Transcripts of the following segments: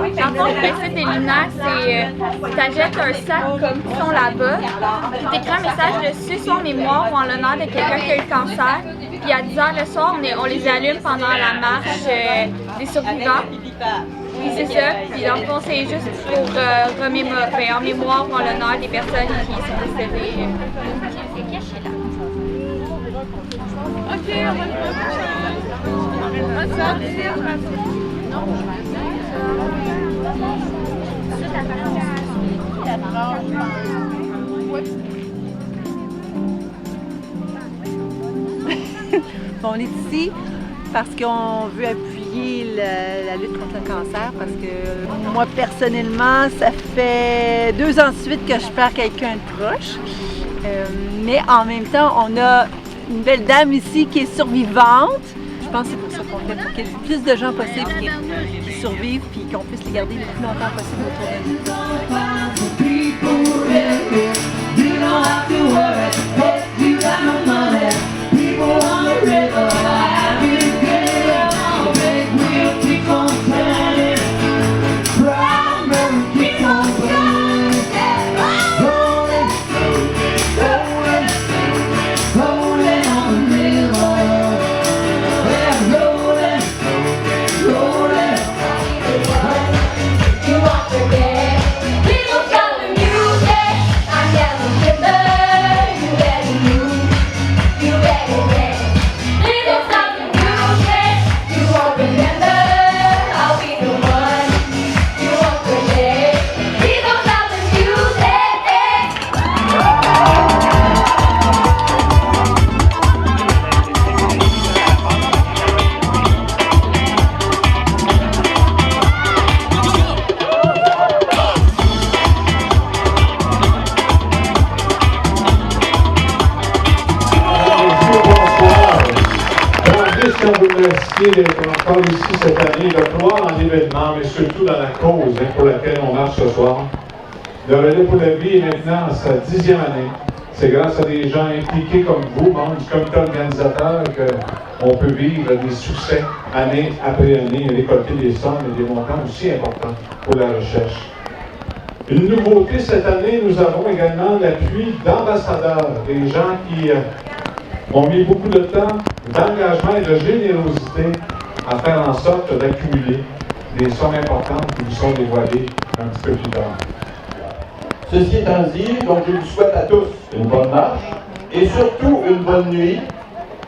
Dans le fond, le principe des luminaires, c'est tu achètes un sac comme qui sont là-bas, puis tu écris un message dessus, soit en mémoire ou en l'honneur de quelqu'un qui a eu le cancer. Puis à 10 h le soir, on les allume pendant la marche des survivants. Puis c'est ça, puis dans le fond, c'est juste pour remémorer, en mémoire ou en l'honneur des personnes qui sont décédées. C'est caché là. Ok, on va le faire. On est ici parce qu'on veut appuyer la lutte contre le cancer, parce que moi, personnellement, ça fait 2 ans de suite que je perds quelqu'un de proche. Mais en même temps, on a une belle dame ici qui est survivante. Je pense que c'est pour ça qu'on fait, pour qu'il y ait le plus de gens possible qui survivent et qu'on puisse les garder le plus longtemps possible autour de nous. Je vous remercier d'être encore ici cette année, de croire en l'événement, mais surtout dans la cause pour laquelle on marche ce soir. Le Relais pour la vie est maintenant à sa 10e année. C'est grâce à des gens impliqués comme vous, membres du comité organisateur, qu'on peut vivre des succès année après année et récolter des sommes et des montants aussi importants pour la recherche. Une nouveauté cette année, nous avons également l'appui d'ambassadeurs, des gens qui ont mis beaucoup de temps, d'engagement et de générosité à faire en sorte d'accumuler des sommes importantes qui vous sont dévoilées un petit peu plus tard. Ceci étant dit, donc je vous souhaite à tous une bonne marche et surtout une bonne nuit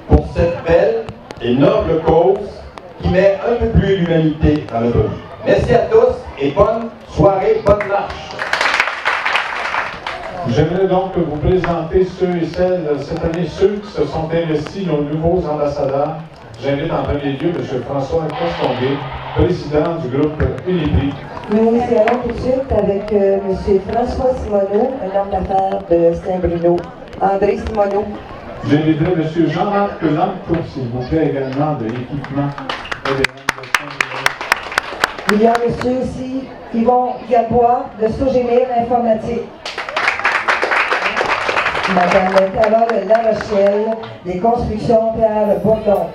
pour cette belle et noble cause qui met un peu plus l'humanité dans notre vie. Merci à tous et bonne soirée, bonne marche. J'aimerais donc vous présenter ceux et celles, cette année, ceux qui se sont investis, nos nouveaux ambassadeurs. J'invite en premier lieu M. François Costonguay, président du groupe Uniprix. Nous y allons tout de suite avec M. François Simoneau, un homme d'affaires de Saint-Bruno. André Simoneau. J'inviterai M. Jean-Marc Lamcourt, s'il vous plaît, également de l'équipement et des organisations. Il y a M. aussi Yvon Gabois de Sogémir Informatique. Madame Carole Larochelle, des constructions Pierre Bourdon.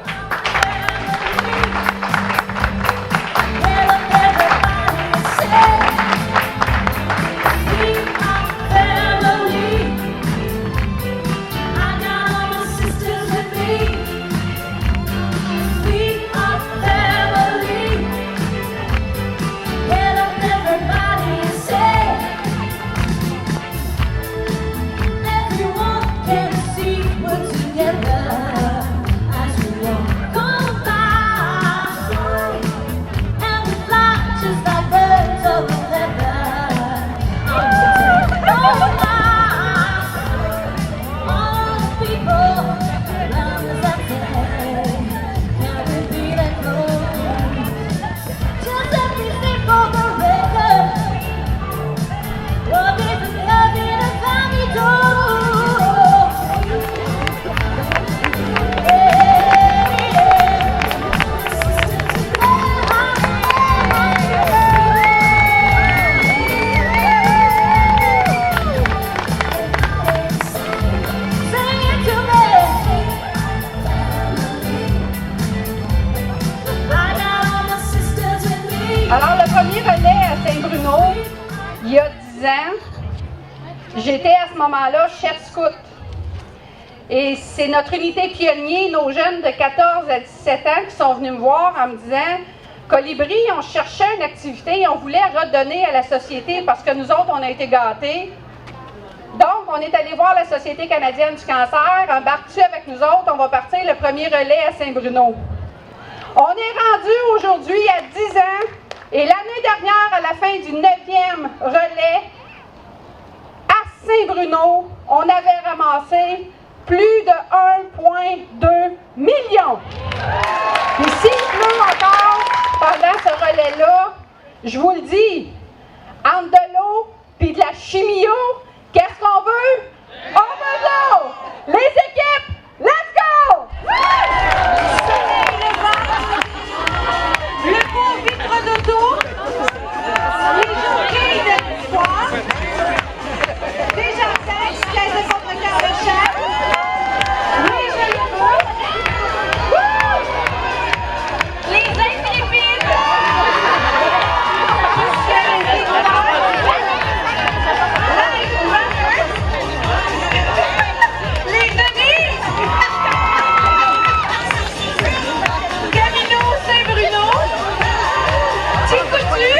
Together as we walk. le premier relais à Saint-Bruno, il y a 10 ans, j'étais à ce moment-là chef scout. Et c'est notre unité pionnier, nos jeunes de 14 à 17 ans qui sont venus me voir en me disant « Colibri, on cherchait une activité et on voulait redonner à la société parce que nous autres, on a été gâtés. Donc, on est allé voir la Société canadienne du cancer. Embarque-tu avec nous autres? On va partir le premier relais à Saint-Bruno. » On est rendu aujourd'hui à 10 ans et l'année dernière, à la fin du 9e relais à Saint-Bruno, on avait ramassé plus de 1,2 million. Et s'il pleut encore pendant ce relais-là, je vous le dis, entre de l'eau puis de la chimio, qu'est-ce qu'on veut? On veut de l'eau! Les équipes, let's go! Le beau vitre d'auto, les jockeys de l'histoire, déjà 16, 15 contre quart de chaque, les jeunes les intrépides, les Denis, Camino Saint-Bruno, Ticoutu,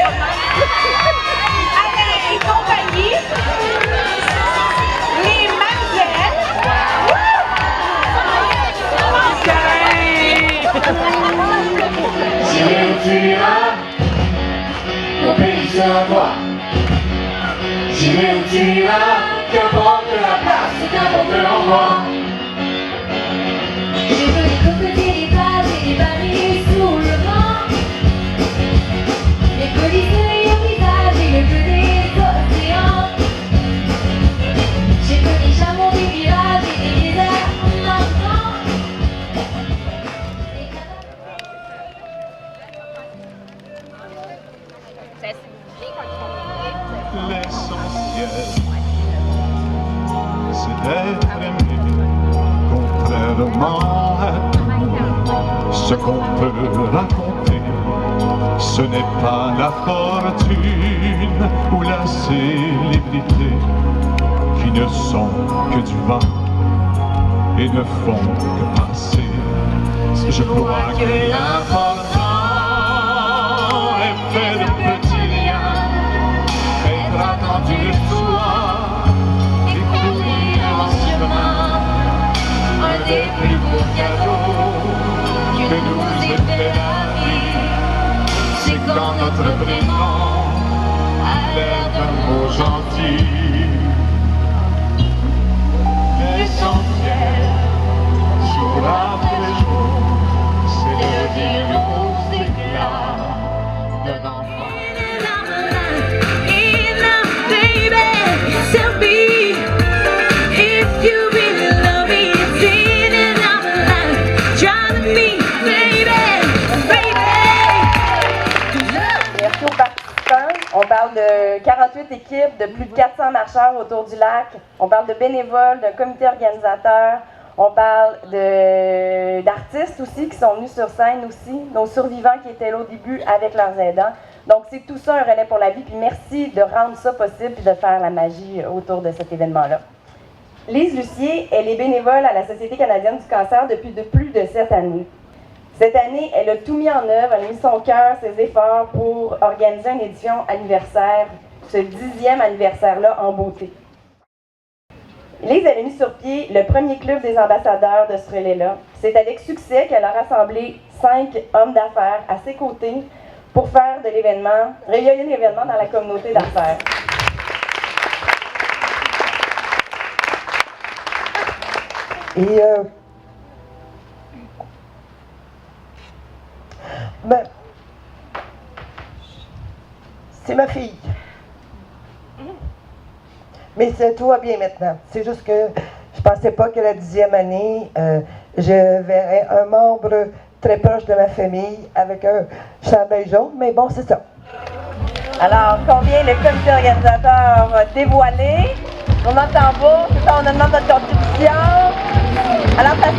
Alain et compagnie, les Mamzelles, J'irai où tu iras, mon pays sera toi. J'irai où tu iras, qu'importe la place, qu'importe l'endroit. J'ai vu les crocodiles, les plages et les barils sous le vent. Les colisées au visage et le bleu des océans. J'ai vu les chameaux, des virages et des déserts marquants. L'essentiel, c'est d'être aimé, contrairement à tout ce qu'on peut raconter. Ce n'est pas la fortune ou la célébrité qui ne sont que du vent et ne font que passer. Je crois que l'important est fait de petits liens, être attendu de soi et courir en chemin. Un des plus beaux cadeaux que nous ait fait la vie, c'est quand notre prénom a l'air d'un mot gentil. L'essentiel, jour après jour, c'est de dire aux éclats d'un enfant. Merci aux participants. On parle de 48 équipes, de plus de 400 marcheurs autour du lac. On parle de bénévoles, d'un comité organisateur. On parle d'artistes aussi qui sont venus sur scène aussi. Nos survivants qui étaient là au début avec leurs aidants. Donc c'est tout ça un relais pour la vie. Puis merci de rendre ça possible et de faire la magie autour de cet événement-là. Lise Lucier, elle est bénévole à la Société canadienne du cancer depuis plus de 7 années. Cette année, elle a tout mis en œuvre, elle a mis son cœur, ses efforts pour organiser une édition anniversaire, ce 10e anniversaire-là en beauté. Lise, elle a mis sur pied le premier club des ambassadeurs de ce relais-là. C'est avec succès qu'elle a rassemblé 5 hommes d'affaires à ses côtés pour faire de l'événement, rayonner l'événement dans la communauté d'affaires. Et ben, c'est ma fille. Mais tout va bien maintenant. C'est juste que je pensais pas que la 10e année, je verrais un membre très proche de ma famille avec un chandail jaune, mais bon, c'est ça. Alors, combien le comité organisateur va dévoiler? On entend pas, c'est ça, on demande notre contribution. Alors, ça